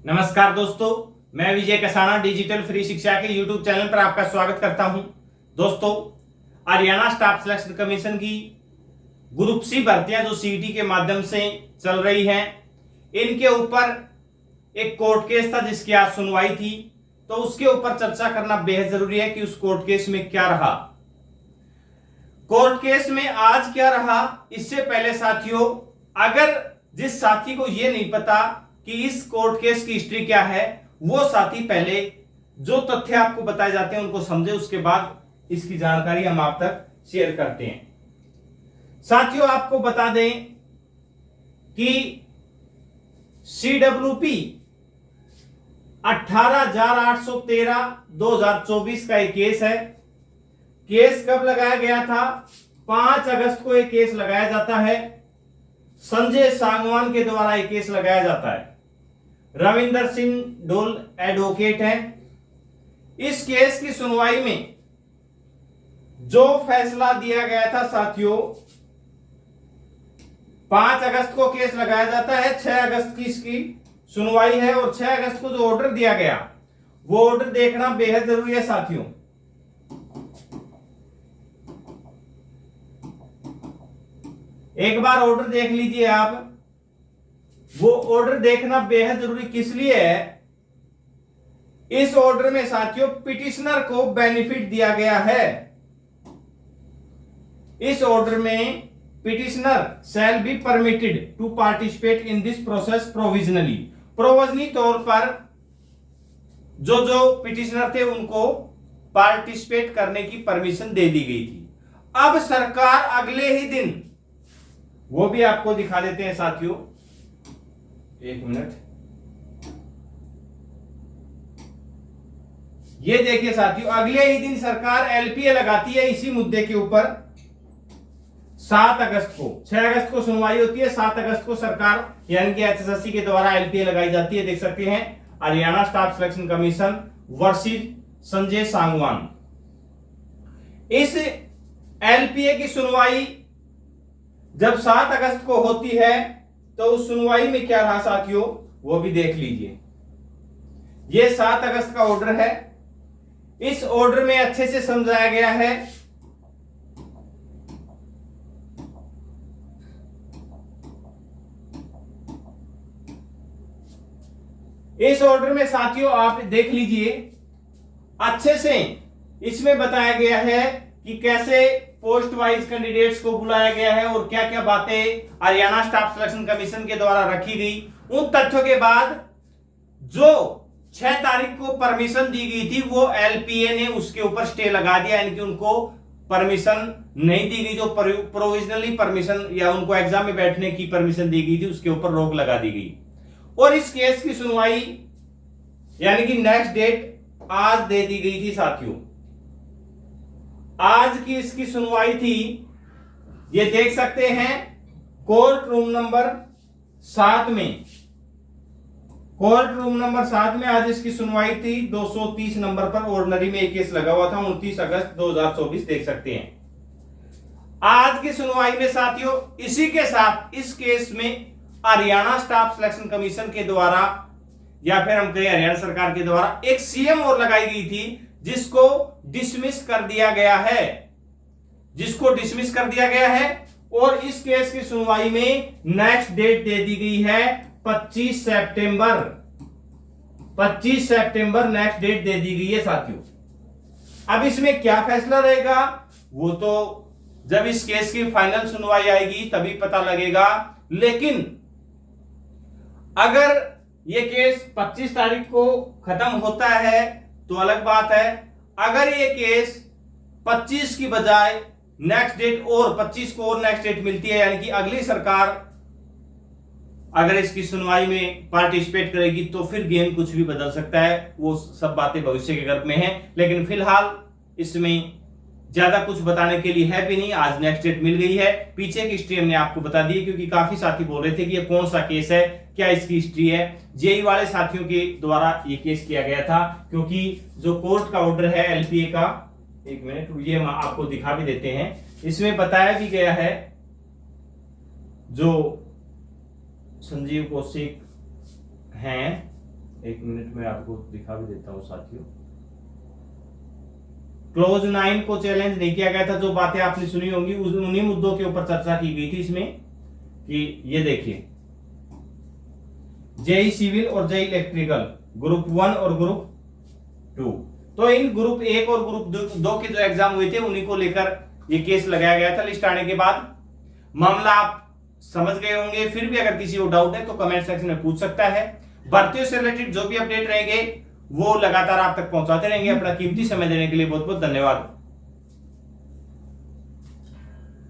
नमस्कार दोस्तों, मैं विजय कसाना डिजिटल फ्री शिक्षा के यूट्यूब चैनल पर आपका स्वागत करता हूं। दोस्तों, हरियाणा स्टाफ सिलेक्शन कमीशन की ग्रुप सी भर्तियां जो सीईटी के माध्यम से चल रही हैं, इनके ऊपर एक कोर्ट केस था जिसकी आज सुनवाई थी। तो उसके ऊपर चर्चा करना बेहद जरूरी है कि उस कोर्ट केस में क्या रहा। कोर्ट केस में आज क्या रहा, इससे पहले साथियों, अगर जिस साथी को यह नहीं पता कि इस कोर्ट केस की हिस्ट्री क्या है, वो साथी पहले जो तथ्य आपको बताए जाते हैं उनको समझे, उसके बाद इसकी जानकारी हम आप तक शेयर करते हैं। साथियों, आपको बता दें कि CWP 18,813/2024 का एक केस है। केस कब लगाया गया था? 5 अगस्त को एक केस लगाया जाता है। संजय सांगवान के द्वारा एक केस लगाया जाता है। रविंदर सिंह डोल एडवोकेट हैं। इस केस की सुनवाई में जो फैसला दिया गया था साथियों, 5 अगस्त को केस लगाया जाता है, 6 अगस्त की इसकी सुनवाई है और 6 अगस्त को जो ऑर्डर दिया गया वो ऑर्डर देखना बेहद जरूरी है साथियों। एक बार ऑर्डर देख लीजिए आप। वो ऑर्डर देखना बेहद जरूरी किस लिए है? इस ऑर्डर में साथियों पिटिशनर को बेनिफिट दिया गया है। इस ऑर्डर में petitioner shall be permitted to participate in this process provisionally. Provisionally तौर पर जो पिटिशनर थे उनको पार्टिसिपेट करने की परमिशन दे दी गई थी। अब सरकार अगले ही दिन, वो भी आपको दिखा देते हैं साथियों, एक मिनट, ये देखिए साथियों, अगले ही दिन सरकार LPA लगाती है इसी मुद्दे के ऊपर। 7 अगस्त को, 6 अगस्त को सुनवाई होती है, 7 अगस्त को सरकार यानी कि HSSC के द्वारा LPA लगाई जाती है। देख सकते हैं, Haryana staff selection commission versus Sanjay Sangwan. इस LPA की सुनवाई जब 7 अगस्त को होती है तो उस सुनवाई में क्या रहा साथियों, वो भी देख लीजिए। ये 7 अगस्त का ऑर्डर है। इस ऑर्डर में अच्छे से समझाया गया है इस ऑर्डर में साथियों आप देख लीजिए अच्छे से। इसमें बताया गया है कि कैसे पोस्ट वाइज कैंडिडेट्स को बुलाया गया है और क्या क्या बातें हरियाणा स्टाफ सिलेक्शन कमीशन के द्वारा रखी गई। उन तथ्यों के बाद जो 6 तारीख को परमिशन दी गई थी वो LPA ने उसके ऊपर स्टे लगा दिया, यानी कि उनको परमिशन नहीं दी गई। जो प्रोविजनली परमिशन या उनको एग्जाम में बैठने की परमिशन दी गई थी उसके ऊपर रोक लगा दी गई। और इस केस की सुनवाई यानी कि नेक्स्ट डेट आज दे दी गई थी साथियों। आज की इसकी सुनवाई थी, ये देख सकते हैं कोर्ट रूम नंबर 7 में। कोर्ट रूम नंबर 7 में आज इसकी सुनवाई थी। 230 नंबर पर ऑर्डिनरी में एक केस लगा हुआ था। 29 अगस्त 2024 देख सकते हैं। आज की सुनवाई में साथियों इसी के साथ इस केस में हरियाणा स्टाफ सिलेक्शन कमीशन के द्वारा या फिर हम कहें हरियाणा सरकार के द्वारा एक CM और लगाई गई थी जिसको डिसमिस कर दिया गया है। और इस केस की सुनवाई में नेक्स्ट डेट दे दी गई है 25 सितंबर। 25 सितंबर नेक्स्ट डेट दे दी गई है साथियों। अब इसमें क्या फैसला रहेगा वो तो जब इस केस की फाइनल सुनवाई आएगी तभी पता लगेगा। लेकिन अगर ये केस 25 तारीख को खत्म होता है तो अलग बात है। अगर ये केस 25 की बजाय नेक्स्ट डेट और 25 को और नेक्स्ट डेट मिलती है, यानी कि अगली सरकार अगर इसकी सुनवाई में पार्टिसिपेट करेगी तो फिर गेम कुछ भी बदल सकता है। वो सब बातें भविष्य के गर्भ में हैं, लेकिन फिलहाल इसमें ज्यादा कुछ बताने के लिए है भी नहीं। आज नेक्स्ट डेट मिल गई है। पीछे की हिस्ट्री हमने आपको बता दी है क्योंकि काफी साथी बोल रहे थे कि ये कौन सा केस है, क्या इसकी हिस्ट्री है। जेई वाले साथियों के द्वारा ये केस किया गया था क्योंकि जो कोर्ट का ऑर्डर है LPA का, एक मिनट ये हम आपको दिखा भी देते हैं। इसमें बताया भी गया है जो संजीव कौशिक हैं एक मिनट में आपको दिखा भी देता हूं साथियों। क्लोज 9 को चैलेंज नहीं किया गया था। जो बातें आपने सुनी होंगी उन्हीं मुद्दों के ऊपर चर्चा की गई थी इसमें, कि ये देखिए जेई सिविल और जेई इलेक्ट्रिकल ग्रुप 1 और ग्रुप 2, तो इन ग्रुप 1 और ग्रुप 2 के जो एग्जाम हुए थे उन्हीं को लेकर ये केस लगाया गया था। लिस्ट आने के बाद मामला आप समझ गए होंगे। फिर भी अगर किसी को डाउट है तो कमेंट सेक्शन में पूछ सकता है। भर्तियों से रिलेटेड जो भी अपडेट रहेंगे वो लगातार आप तक पहुंचाते रहेंगे। अपना कीमती समय देने के लिए बहुत बहुत धन्यवाद।